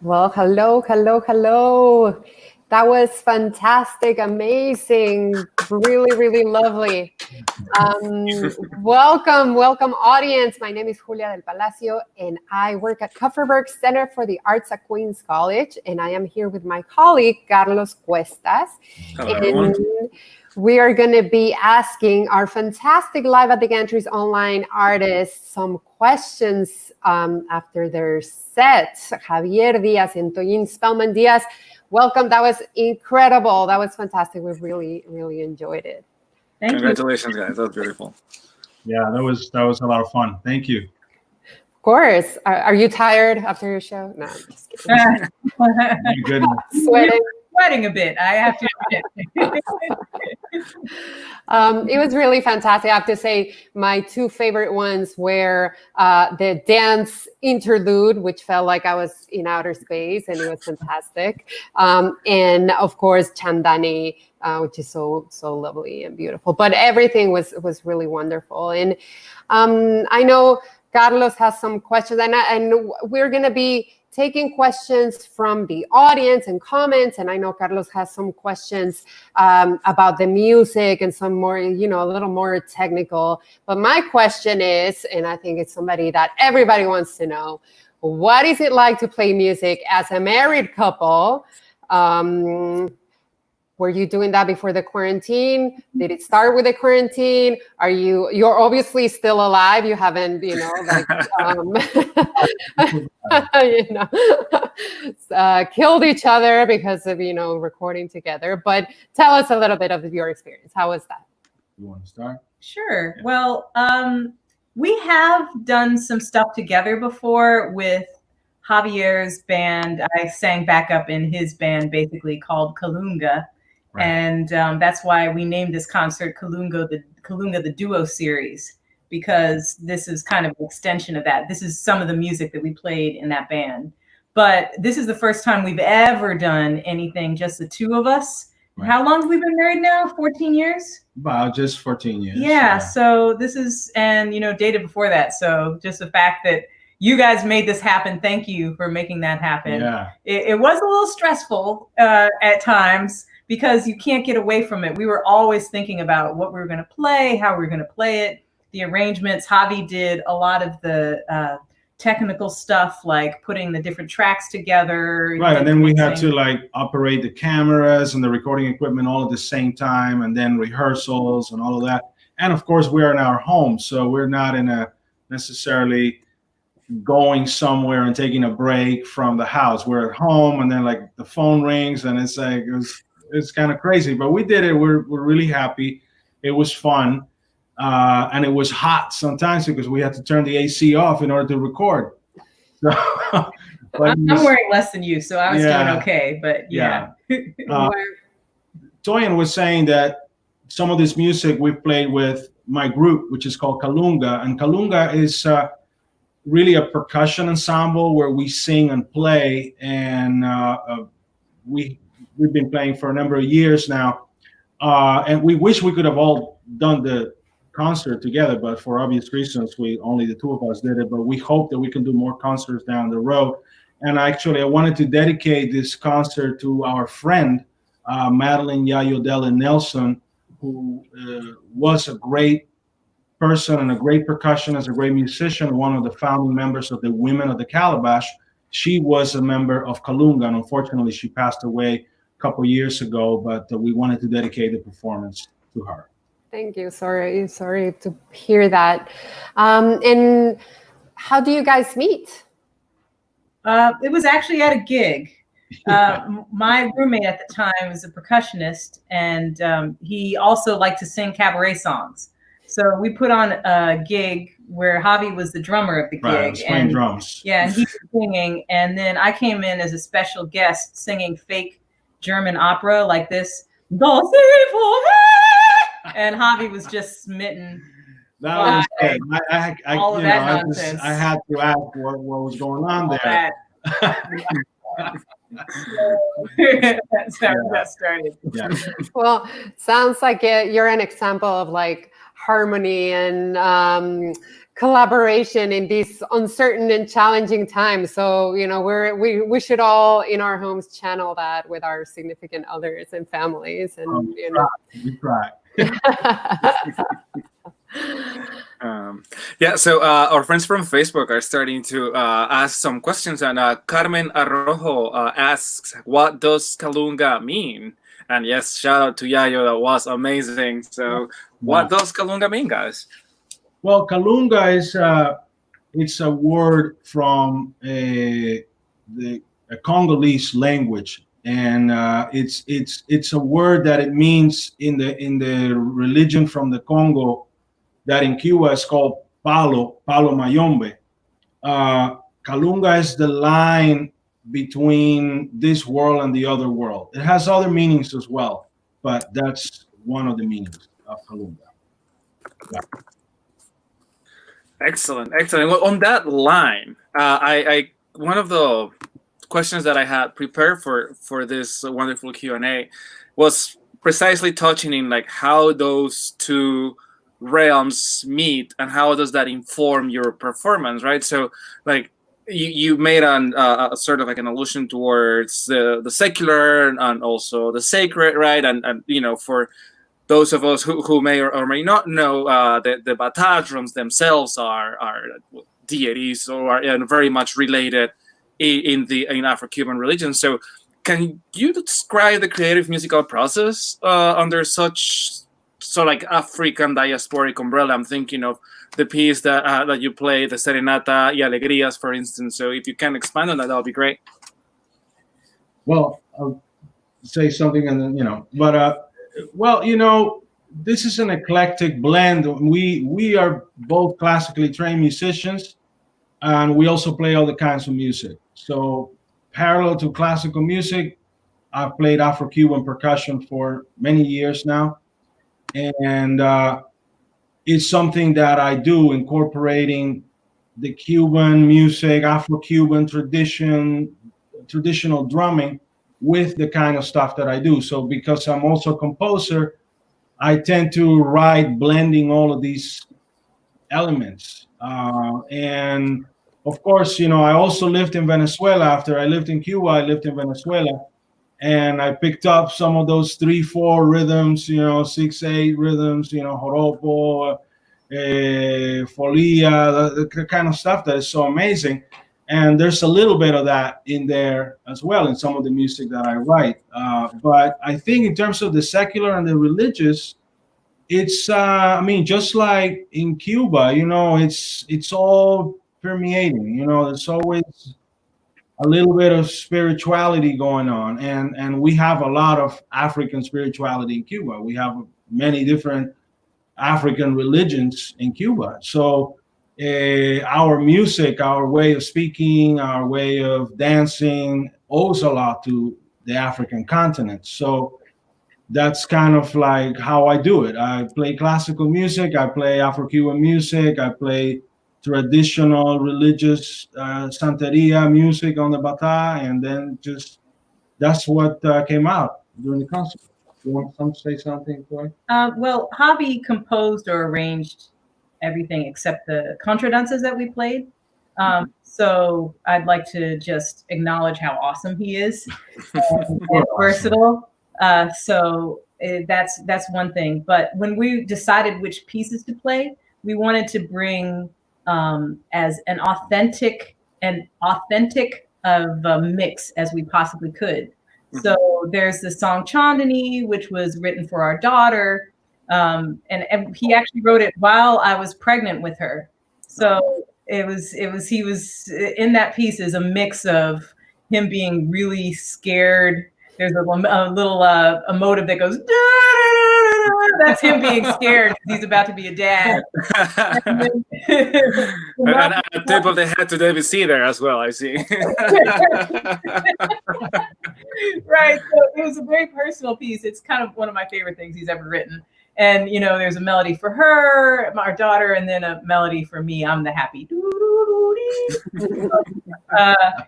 Well, hello, hello, hello. That was fantastic, amazing, really, really lovely. Welcome, audience. My name is Julia del Palacio, and I work at Kupferberg Center for the Arts at Queens College, and I am here with my colleague, Carlos Cuestas. Hello, everyone. We are going to be asking our fantastic Live at the Gantries online artists some questions after their set. Javier Diaz and Toyin Spellman Diaz, welcome. That was incredible. That was fantastic. We really, really enjoyed it. Congratulations, guys. That was beautiful. Yeah, that was a lot of fun. Thank you. Of course. Are you tired after your show? No, I'm just kidding. My goodness. Sweating a bit, I have to admit. It was really fantastic. I have to say my two favorite ones were the dance interlude, which felt like I was in outer space, and it was fantastic. And of course, Chandani, which is so lovely and beautiful. But everything was really wonderful. And I know Carlos has some questions, and we're going to be taking questions from the audience and comments. And I know Carlos has some questions about the music and some more, a little more technical. But my question is, and I think it's somebody that everybody wants to know, what is it like to play music as a married couple? Were you doing that before the quarantine? Did it start with the quarantine? You're obviously still alive. You haven't, killed each other because of, recording together. But tell us a little bit of your experience. How was that? You want to start? Sure. Well, we have done some stuff together before with Javier's band. I sang backup in his band, basically called Kalunga. Right. And that's why we named this concert Kalunga the Duo Series, because this is kind of an extension of that. This is some of the music that we played in that band. But this is the first time we've ever done anything, just the two of us. Right. How long have we been married now? 14 years? About just 14 years. Yeah. So this is, and, dated before that. So just the fact that you guys made this happen. Thank you for making that happen. Yeah. It was a little stressful at times, because you can't get away from it. We were always thinking about what we were going to play, how we were going to play it, the arrangements. Javi did a lot of the technical stuff, like putting the different tracks together. Right, and then we had to operate the cameras and the recording equipment all at the same time, and then rehearsals and all of that. And of course, we're in our home, so we're not in a necessarily going somewhere and taking a break from the house. We're at home, and then the phone rings, and it's kind of crazy, but we did it. We're really happy. It was fun. And it was hot sometimes because we had to turn the AC off in order to record. So, I'm wearing less than you, so I was doing okay, but yeah. Toyin was saying that some of this music we played with my group, which is called Kalunga. And Kalunga is really a percussion ensemble where we sing and play. And we've been playing for a number of years now, and we wish we could have all done the concert together, but for obvious reasons, only the two of us did it. But we hope that we can do more concerts down the road. And actually, I wanted to dedicate this concert to our friend, Madeline Yayodela Nelson, who was a great person and a great percussionist, a great musician, one of the founding members of the Women of the Calabash. She was a member of Kalunga, and unfortunately, she passed away couple years ago, but we wanted to dedicate the performance to her. Thank you. Sorry to hear that. And how do you guys meet? It was actually at a gig. My roommate at the time was a percussionist, and he also liked to sing cabaret songs. So we put on a gig where Javi was the drummer of the gig. Right, I was playing drums. Yeah, and he was singing, and then I came in as a special guest singing fake German opera like this, and Javi was just smitten. That was good. All of that nonsense. I had to ask what was going on there. That's how that started. Yeah. Well, sounds like you're an example of harmony and collaboration in these uncertain and challenging times. So, we should all in our homes channel that with our significant others and families. And, we try. So our friends from Facebook are starting to ask some questions, and Carmen Arrojo asks, what does Kalunga mean? And yes, shout out to Yayo, that was amazing. So what does Kalunga mean, guys? Well, Kalunga is it's a word from a Congolese language, and it's a word that it means in the religion from the Congo that in Cuba is called Palo Mayombe. Kalunga is the line between this world and the other world. It has other meanings as well, but that's one of the meanings of Kalunga. Yeah. Excellent. Well, on that line, I one of the questions that I had prepared for this wonderful Q&A was precisely touching in like how those two realms meet and how does that inform your performance, right? So like you made a sort of like an allusion towards the secular and also the sacred, right? And for those of us who may or may not know, the Batá drums themselves are deities or are very much related in Afro-Cuban religion. So can you describe the creative musical process under such like African diasporic umbrella? I'm thinking of the piece that you play, the Serenata y Alegrías, for instance. So if you can expand on that would be great. Well, I'll say something and then, but this is an eclectic blend. We are both classically trained musicians, and we also play other kinds of music. So parallel to classical music, I've played Afro-Cuban percussion for many years now. And it's something that I do, incorporating the Cuban music, Afro-Cuban traditional drumming with the kind of stuff that I do. So because I'm also a composer, I tend to write blending all of these elements. And of course, I also lived in Venezuela. After I lived in Cuba, I lived in Venezuela. And I picked up some of those 3/4 rhythms, 6/8 rhythms, joropo, folia, the kind of stuff that is so amazing. And there's a little bit of that in there as well in some of the music that I write. But I think in terms of the secular and the religious, it's just like in Cuba, it's all permeating. There's always a little bit of spirituality going on, and we have a lot of African spirituality in Cuba. We have many different African religions in Cuba. So our music, our way of speaking, our way of dancing owes a lot to the African continent. So that's kind of like how I do it. I play classical music, I play Afro-Cuban music, I play traditional religious Santeria music on the Batá, and then just that's what came out during the concert. You want to say something, Joy? Well, Javi composed or arranged everything except the contradances that we played. So I'd like to just acknowledge how awesome he is and versatile. So that's one thing. But when we decided which pieces to play, we wanted to bring as an authentic of a mix as we possibly could. So there's the song Chandani, which was written for our daughter. And he actually wrote it while I was pregnant with her. So he was in that piece is a mix of him being really scared. There's a little emotive that goes, that's him being scared because he's about to be a dad. And a tip of the hat to David C there as well, I see. Right. So it was a very personal piece. It's kind of one of my favorite things he's ever written. And, there's a melody for her, our daughter, and then a melody for me. I'm the happy.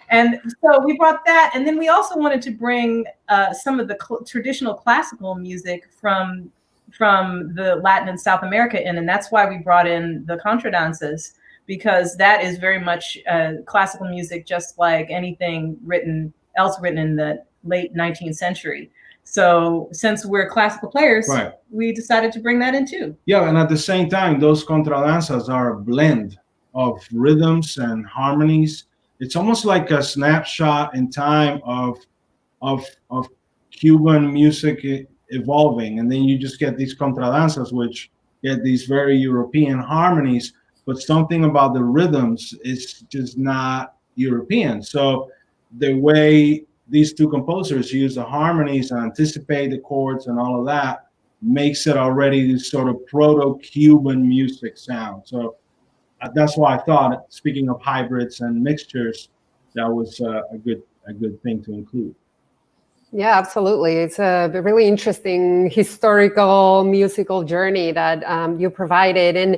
And so we brought that. And then we also wanted to bring some of the traditional classical music from from the Latin and South America in, and that's why we brought in the contradances, because that is very much classical music, just like anything written in the late 19th century. So since we're classical players, Right. we decided to bring that in too. Yeah, and at the same time, those contradanzas are a blend of rhythms and harmonies. It's almost like a snapshot in time of Cuban music evolving, and then you just get these contradanzas, which get these very European harmonies, but something about the rhythms is just not European. So the way these two composers use the harmonies and anticipate the chords and all of that makes it already this sort of proto-Cuban music sound. So that's why I thought, speaking of hybrids and mixtures, that was a good thing to include. Yeah, absolutely. It's a really interesting historical musical journey that you provided. And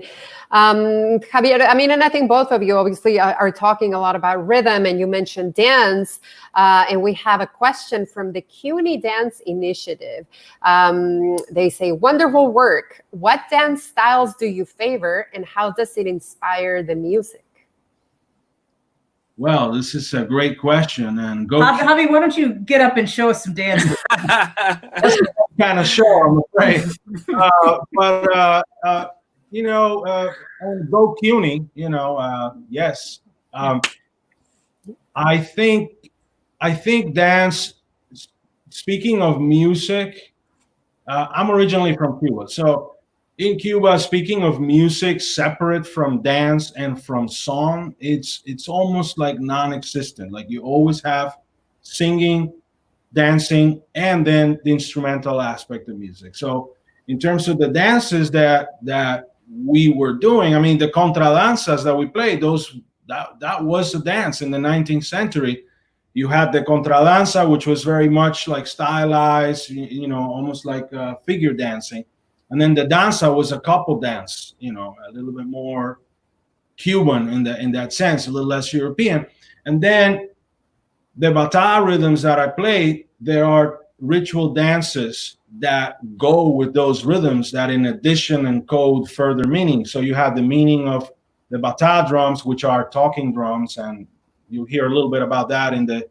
Javier, I mean, and I think both of you obviously are talking a lot about rhythm, and you mentioned dance. And we have a question from the CUNY Dance Initiative. They say, wonderful work. What dance styles do you favor, and how does it inspire the music? Well, this is a great question, and Javi, why don't you get up and show us some dance? kind of show, I'm afraid. But you know, go CUNY. You know, yes. I think dance. Speaking of music, I'm originally from Cuba, so in Cuba, speaking of music separate from dance and from song, it's almost like non-existent. Like you always have singing, dancing, and then the instrumental aspect of music. So in terms of the dances that we were doing, I mean, the contradanzas that we played, that was a dance in the 19th century. You had the contradanza, which was very much like stylized, you know, almost like figure dancing. And then the danza was a couple dance, you know, a little bit more Cuban in that sense, a little less European. And then the Batá rhythms that I played, there are ritual dances that go with those rhythms that in addition encode further meaning. So you have the meaning of the Batá drums, which are talking drums, and you'll hear a little bit about that in the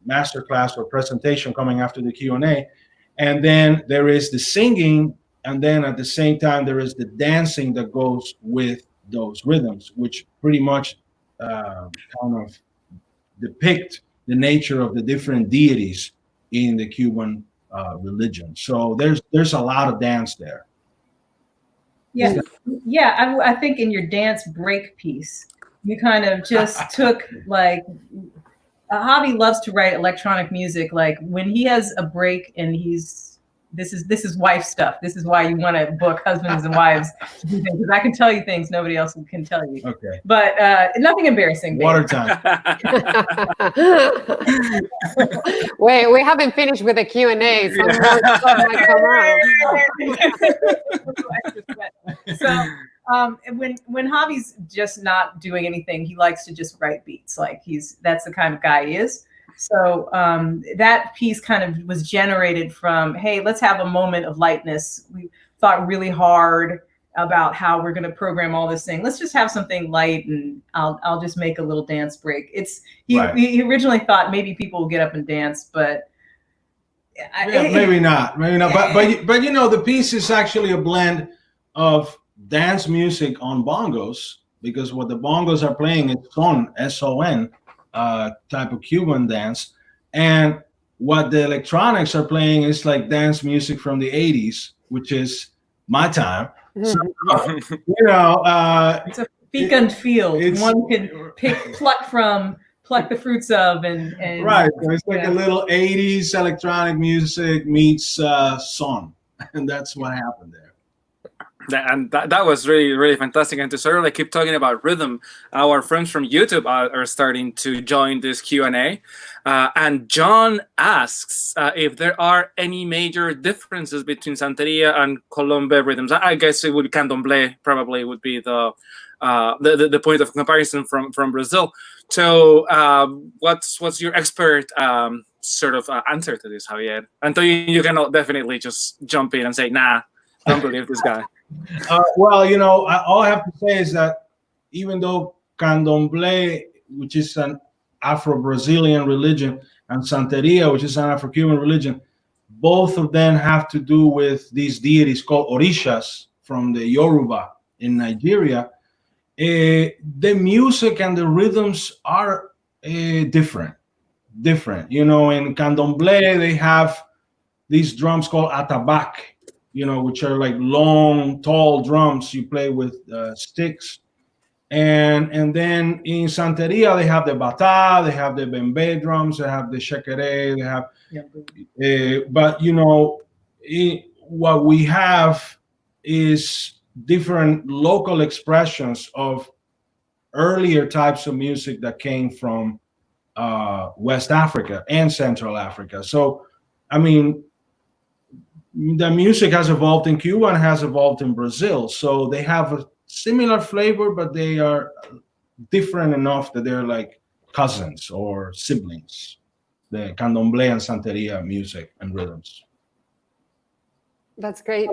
masterclass or presentation coming after the Q&A. And then there is the singing, and then at the same time, there is the dancing that goes with those rhythms, which pretty much kind of depict the nature of the different deities in the Cuban religion. So there's a lot of dance there. Yeah, yeah. I think in your dance break piece, you kind of just took like. Javi loves to write electronic music. Like when he has a break and this is wife stuff. This is why you want to book husbands and wives to do things, because I can tell you things nobody else can tell you. Okay. But nothing embarrassing. Water time. Wait, we haven't finished with the Q&A. Some more stuff might come out. So when Javi's just not doing anything, he likes to just write beats. Like that's the kind of guy he is. So that piece kind of was generated from, hey, let's have a moment of lightness. We thought really hard about how we're going to program all this thing. Let's just have something light, and I'll just make a little dance break. He originally thought maybe people will get up and dance, but maybe not. But you know, the piece is actually a blend of dance music on bongos, because what the bongos are playing is son, S-O-N, type of Cuban dance, and what the electronics are playing is like dance music from the 80s, which is my time. So, you know, it's a fecund field. One can pluck the fruits of, and right. So it's like a little 80s electronic music meets song, and that's what happened there. And that was really, really fantastic. And to sort of like keep talking about rhythm, our friends from YouTube are starting to join this Q&A. And John asks if there are any major differences between Santeria and Colombe rhythms. I guess it would Candomblé probably would be the point of comparison from Brazil. So what's your expert sort of answer to this, Javier? Antonio, you can definitely just jump in and say, nah, Don't believe this guy. Well, all I have to say is that even though Candomblé, which is an Afro-Brazilian religion, and Santeria, which is an Afro-Cuban religion, both of them have to do with these deities called orishas from the Yoruba in Nigeria. The music and the rhythms are different. In Candomblé, they have these drums called atabaque, which are like long, tall drums you play with sticks. And then in Santeria, they have the Batá, they have the bembe drums, they have the shekere, they have, but what we have is different local expressions of earlier types of music that came from West Africa and Central Africa. So, I mean, the music has evolved in Cuba and has evolved in Brazil. So they have a similar flavor, but they are different enough that they're like cousins or siblings, the Candomblé and Santeria music and rhythms. That's great.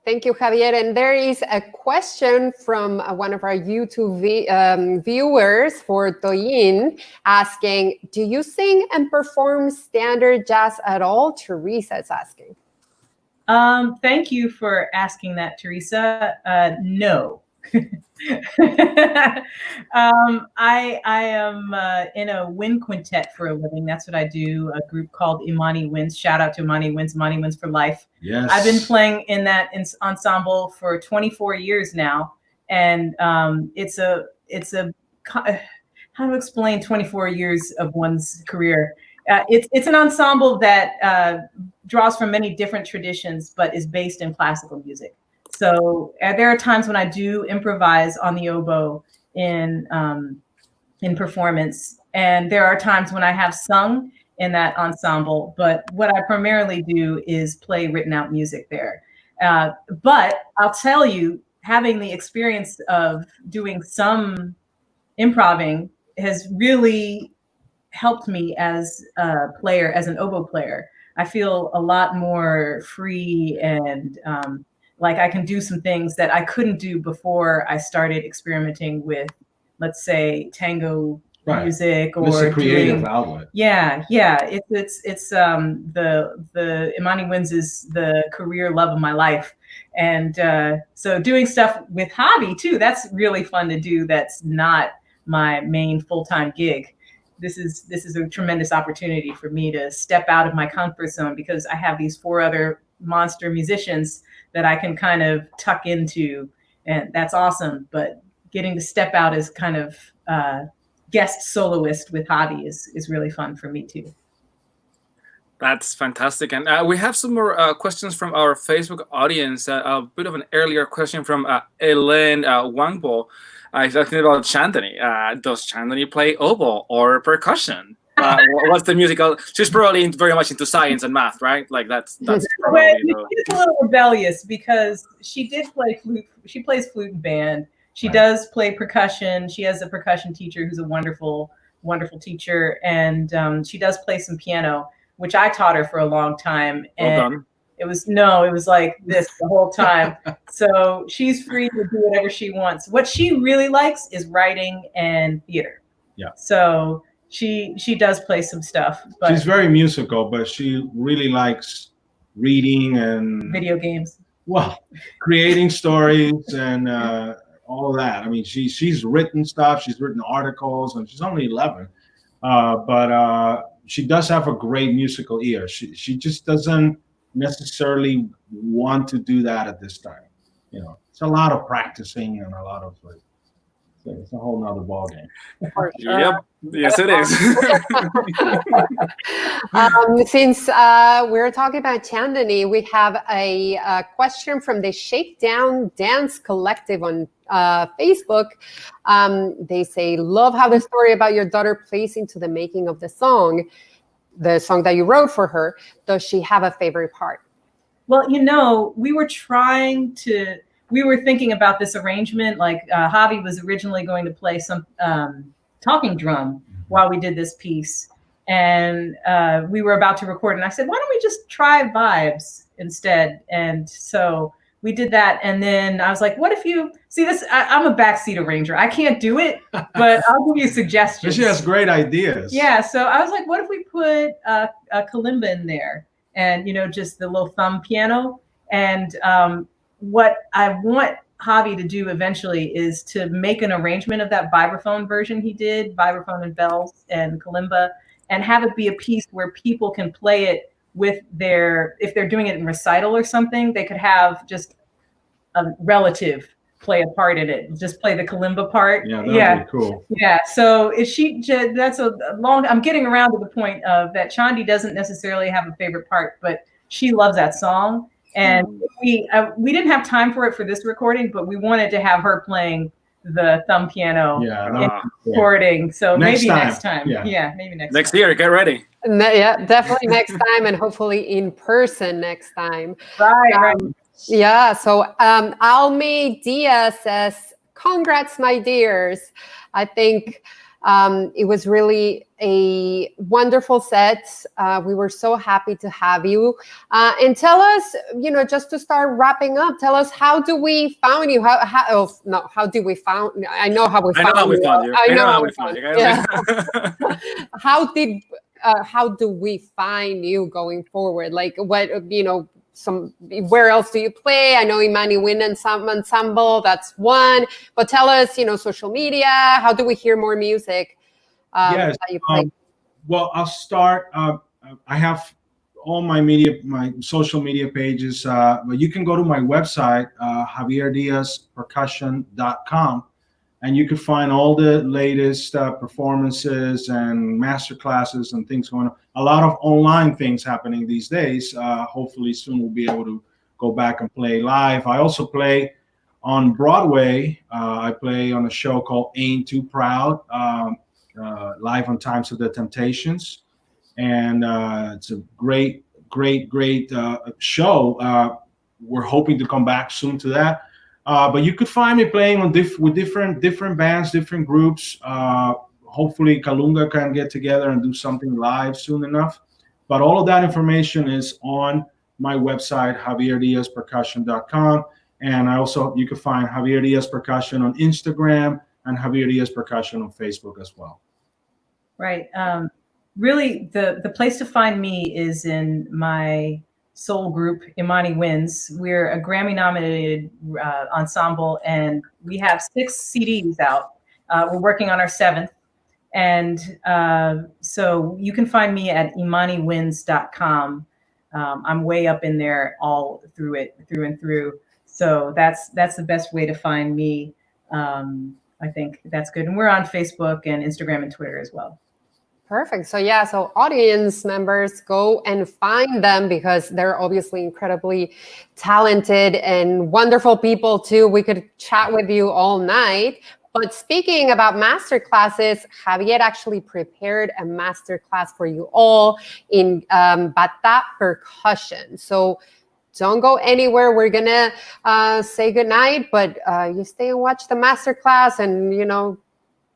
Thank you, Javier. And there is a question from one of our YouTube viewers for Toyin asking, do you sing and perform standard jazz at all? Teresa is asking. Thank you for asking that, Teresa. No. I am in a wind quintet for a living. That's what I do. A group called Imani Winds. Shout out to Imani Winds. Imani Winds for life. Yes. I've been playing in that ensemble for 24 years now, and it's a how to explain 24 years of one's career. It's an ensemble that draws from many different traditions, but is based in classical music. So there are times when I do improvise on the oboe in performance, and there are times when I have sung in that ensemble. But what I primarily do is play written out music there. But I'll tell you, having the experience of doing some improving has really helped me as a player, as an oboe player. I feel a lot more free and like I can do some things that I couldn't do before I started experimenting with, let's say, tango music or it's a creative outlet. Yeah. It's the Imani Winds is the career love of my life, and so doing stuff with Javi too. That's really fun to do. That's not my main full-time gig. This is a tremendous opportunity for me to step out of my comfort zone because I have these 4 other monster musicians that I can kind of tuck into, and that's awesome. But getting to step out as kind of guest soloist with Javi is really fun for me too. That's fantastic. And we have some more questions from our Facebook audience. A bit of an earlier question from Ellen Wangbo. He's asking about Chandani. Does Chandani play oboe or percussion? What's the musical? She's probably very much into science and math, right? Like that's probably she's a little rebellious because she did play flute. She plays flute and band. She does play percussion. She has a percussion teacher who's a wonderful, wonderful teacher, and she does play some piano, which I taught her for a long time. And well done. It was like this the whole time. So she's free to do whatever she wants. What she really likes is writing and theater. Yeah. So she does play some stuff. But she's very musical, but she really likes reading and video games. Well, creating stories and all of that. I mean, she's written stuff. She's written articles, and she's only 11. But she does have a great musical ear. She just doesn't necessarily want to do that at this time. It's a lot of practicing and a lot of it's a whole nother ballgame. Yep. Yes, it is. Since we're talking about Chandani, we have a question from the Shakedown Dance Collective on Facebook. They say, love how the story about your daughter plays into the making of the song that you wrote for her. Does she have a favorite part? Well, we were thinking about this arrangement. Like Javi was originally going to play some talking drum while we did this piece. And we were about to record. And I said, why don't we just try vibes instead? And so we did that, and then I was like, "What if you see this? I'm a backseat arranger. I can't do it, but I'll give you suggestions." She has great ideas. Yeah, so I was like, "What if we put a kalimba in there, and just the little thumb piano?" And what I want Javi to do eventually is to make an arrangement of that vibraphone version he did, vibraphone and bells and kalimba, and have it be a piece where people can play it with if they're doing it in recital or something, they could have just a relative play a part in it, just play the kalimba part. Yeah, that'd be cool. Yeah. So that's a long, I'm getting around to the point of that Chandi doesn't necessarily have a favorite part, but she loves that song. And we didn't have time for it for this recording, but we wanted to have her playing the thumb piano recording. So maybe next time. Yeah, maybe next year. Get ready. Yeah, definitely next time, and hopefully in person next time. Right. Yeah. So Alme Diaz says, "Congrats, my dears. I think it was really a wonderful set. We were so happy to have you. And tell us, just to start wrapping up, tell us, how do we found you? How do we found? I know how we found you. I know how we found you. Yeah. How do we find you going forward? Like, what, where else do you play? I know Imani Wind Ensemble, that's one. But tell us, social media. How do we hear more music? Yes. That you play? Well, I'll start. I have all my social media pages. But you can go to my website, javierdiazpercussion.com, and you can find all the latest performances and master classes and things going on. A lot of online things happening these days. Hopefully soon we'll be able to go back and play live. I also play on Broadway. I play on a show called Ain't Too Proud, live on Times of the Temptations. And it's a great show. We're hoping to come back soon to that. But you could find me playing with different bands, different groups. Hopefully Kalunga can get together and do something live soon enough. But all of that information is on my website, javierdiazpercussion.com. And you can find Javier Diaz Percussion on Instagram and Javier Diaz Percussion on Facebook as well. Right. Really, the place to find me is in my soul group, Imani Winds. We're a Grammy-nominated ensemble, and we have 6 CDs out. We're working on our 7th. And so you can find me at imaniwinds.com. I'm way up in there all through and through. So that's the best way to find me. I think that's good. And we're on Facebook and Instagram and Twitter as well. Perfect. So audience members, go and find them, because they're obviously incredibly talented and wonderful people too. We could chat with you all night. But speaking about master classes, Javier actually prepared a master class for you all in Batá percussion. So don't go anywhere. We're gonna say goodnight, but you stay and watch the master class, and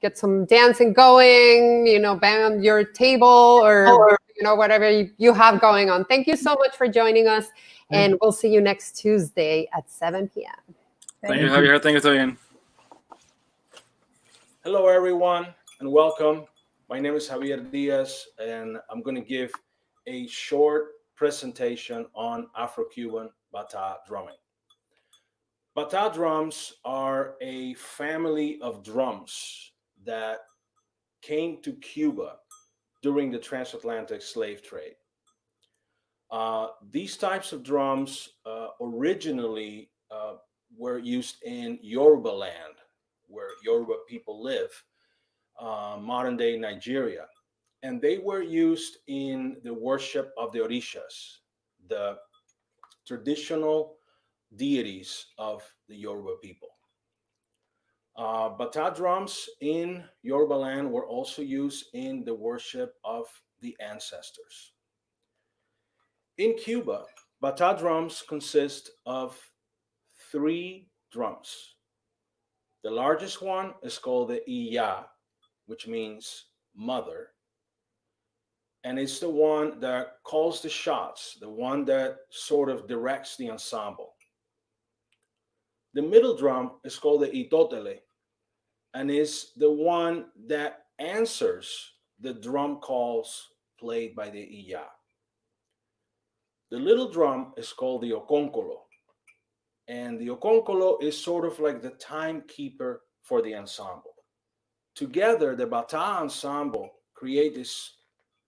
get some dancing going, bang on your table or whatever you have going on. Thank you so much for joining us, and we'll see you next Tuesday at 7 p.m. Thank you, Javier. Thank you again. Hello, everyone, and welcome. My name is Javier Diaz, and I'm going to give a short presentation on Afro-Cuban Batá drumming. Batá drums are a family of drums that came to Cuba during the transatlantic slave trade. These types of drums originally were used in Yoruba land, where Yoruba people live, modern day Nigeria. And they were used in the worship of the Orishas, the traditional deities of the Yoruba people. Batá drums in Yoruba land were also used in the worship of the ancestors. In Cuba, Batá drums consist of 3 drums. The largest one is called the Iya, which means mother. And it's the one that calls the shots, the one that sort of directs the ensemble. The middle drum is called the itotele and is the one that answers the drum calls played by the iya. The little drum is called the okonkolo, and the okonkolo is sort of like the timekeeper for the ensemble. Together, the Batá ensemble create this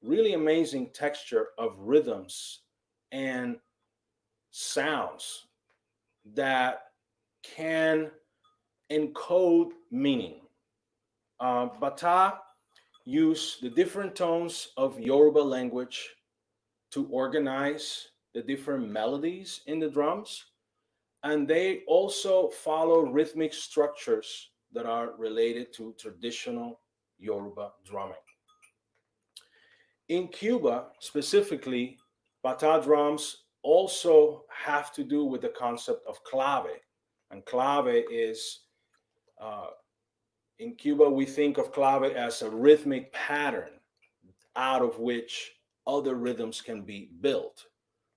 really amazing texture of rhythms and sounds that can encode meaning. Batá use the different tones of Yoruba language to organize the different melodies in the drums, and they also follow rhythmic structures that are related to traditional Yoruba drumming. In Cuba, specifically, Batá drums also have to do with the concept of clave. And clave is, in Cuba, we think of clave as a rhythmic pattern out of which other rhythms can be built.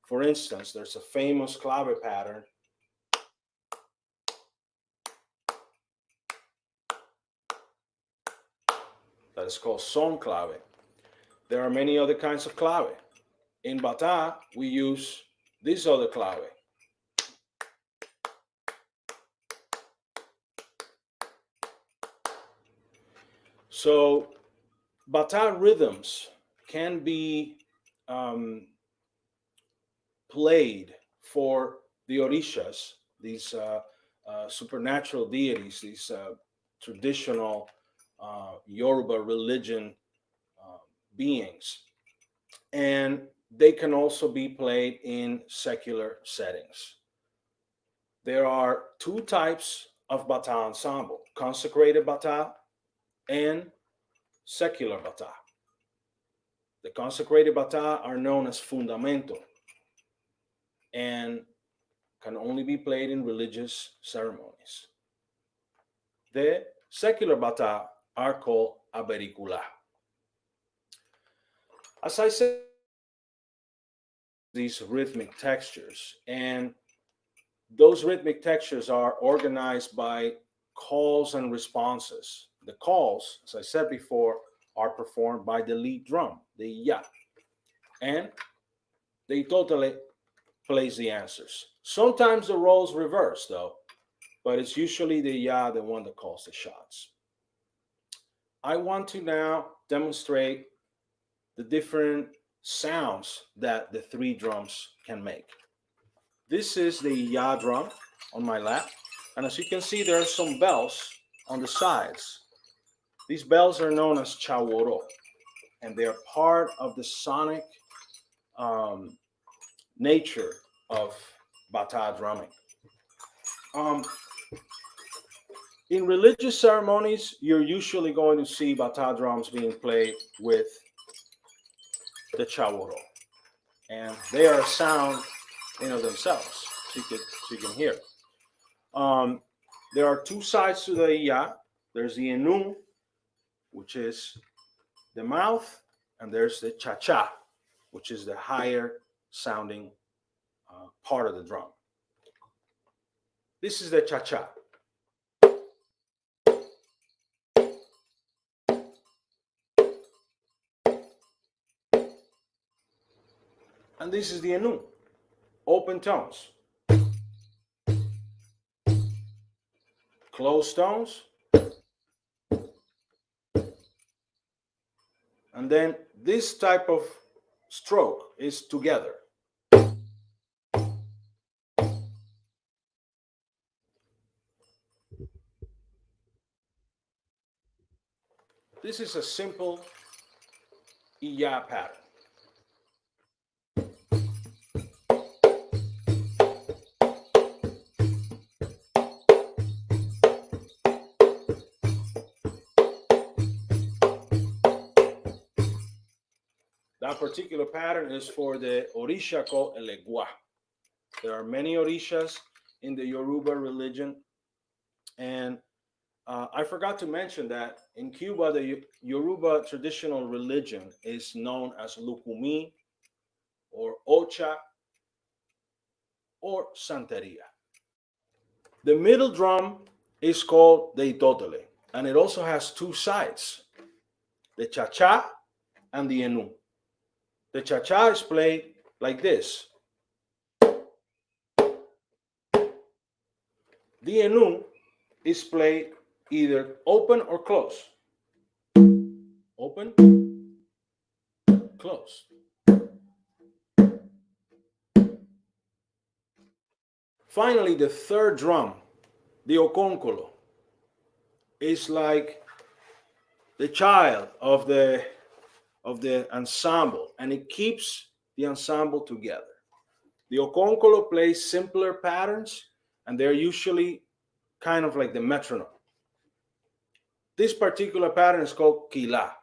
For instance, there's a famous clave pattern that is called son clave. There are many other kinds of clave. In Batá, we use this other clave. So Batá rhythms can be played for the orishas, these supernatural deities, these traditional Yoruba religion beings. And they can also be played in secular settings. There are two types of Batá ensemble: consecrated Batá and secular Batá. The consecrated Batá are known as fundamento and can only be played in religious ceremonies. The secular Batá are called abericula. As I said, these rhythmic textures, and those rhythmic textures are organized by calls and responses. The calls, as I said before, are performed by the lead drum, the ya, and they totally plays the answers. Sometimes the roles reverse though, but it's usually the ya, the one that calls the shots. I want to now demonstrate the different sounds that the three drums can make. This is the ya drum on my lap, and as you can see, there are some bells on the sides. These bells are known as chaworo, and they are part of the sonic nature of Batá drumming. In religious ceremonies, you're usually going to see Batá drums being played with the chaworo, and they are a sound in of themselves, so you can hear. There are two sides to the ya. There's the enu, which is the mouth, and there's the cha-cha, which is the higher sounding part of the drum. This is the cha-cha. And this is the enu, open tones. Closed tones. And then this type of stroke is together. This is a simple iya pattern. That particular pattern is for the orisha called Elegua. There are many orishas in the Yoruba religion, and I forgot to mention that in Cuba, the Yoruba traditional religion is known as Lukumi, or Ocha, or Santeria. The middle drum is called the itotele, and it also has two sides, the cha-cha and the enu. The cha-cha is played like this. The enu is played either open or close. Open, close. Finally, the third drum, the okonkolo, is like the child of the ensemble, and it keeps the ensemble together. The okonkolo plays simpler patterns, and they're usually kind of like the metronome. This particular pattern is called kila.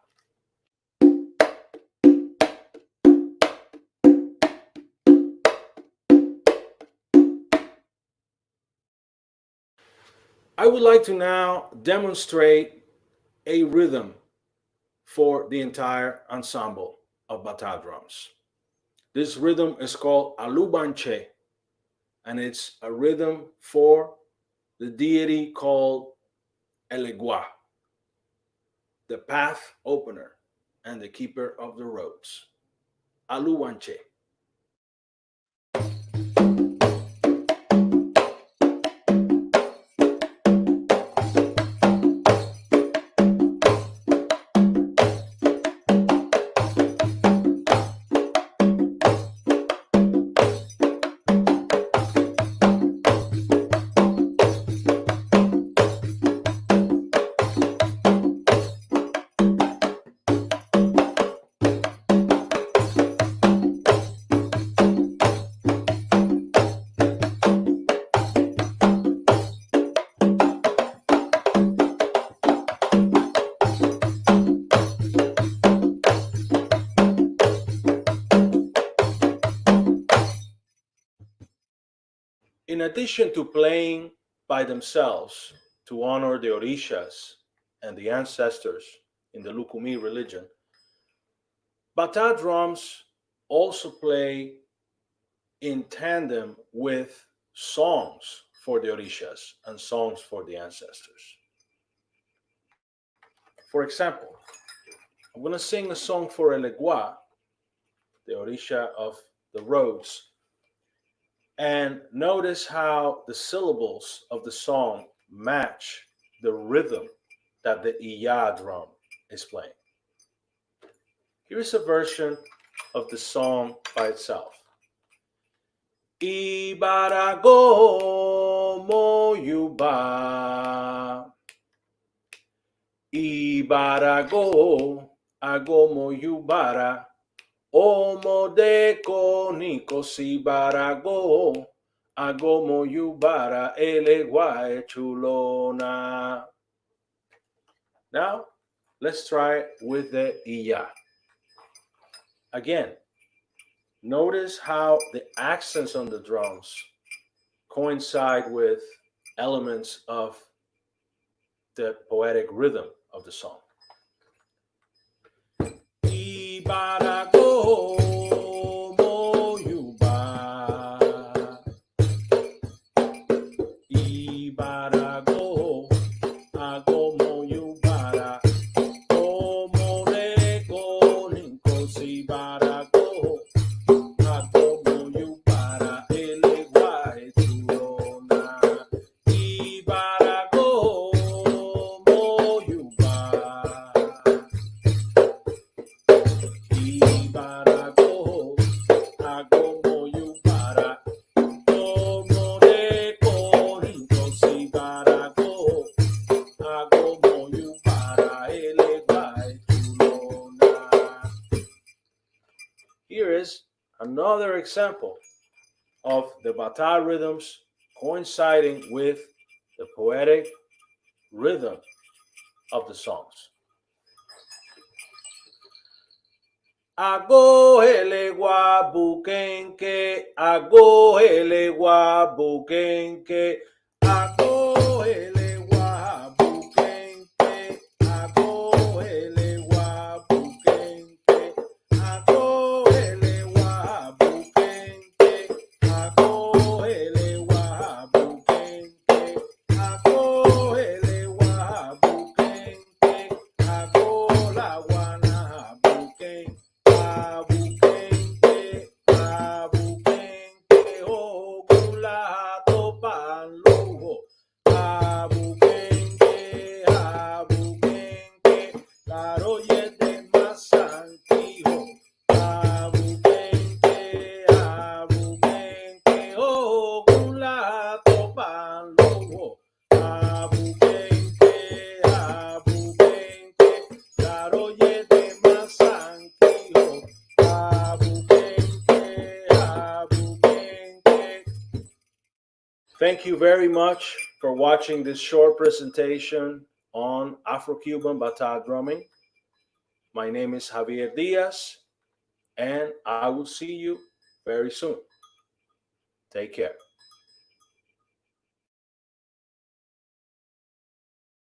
I would like to now demonstrate a rhythm for the entire ensemble of Batá drums. This rhythm is called Alu Banche, and it's a rhythm for the deity called Elegua, the path opener and the keeper of the roads. Alu Banche. In addition to playing by themselves to honor the Orishas and the ancestors in the Lukumi religion, Batá drums also play in tandem with songs for the Orishas and songs for the ancestors. For example, I'm going to sing a song for Elegua, the Orisha of the roads, and notice how the syllables of the song match the rhythm that the iya drum is playing. Here's a version of the song by itself. Ibarago moyuba, Ibarago agomo yubara, Omodeko nikosibarago, agomo yubara eleguae chulona. Now, let's try with the iya. Again, notice how the accents on the drums coincide with elements of the poetic rhythm of the song. Ibarago moyuba, Ibarago agomo yubara, omoreko ninkosibarago, agomo yubara eleguae turona. Ibarago moyuba, Ibarago agomo yubara, omoreko ninkosibarago, agomo yubara eleguae turona. Here is another example of the Batá rhythms coinciding with the poetic rhythm of the songs. Ago elegua bukenke, ago elegua bukenke, ago elegua bukenke, ago elegua bukenke, ago elegua bukenke, ago elegua bukenke, Thank you very much for watching this short presentation on Afro-Cuban Batá drumming. My name is Javier Diaz, and I will see you very soon. Take care.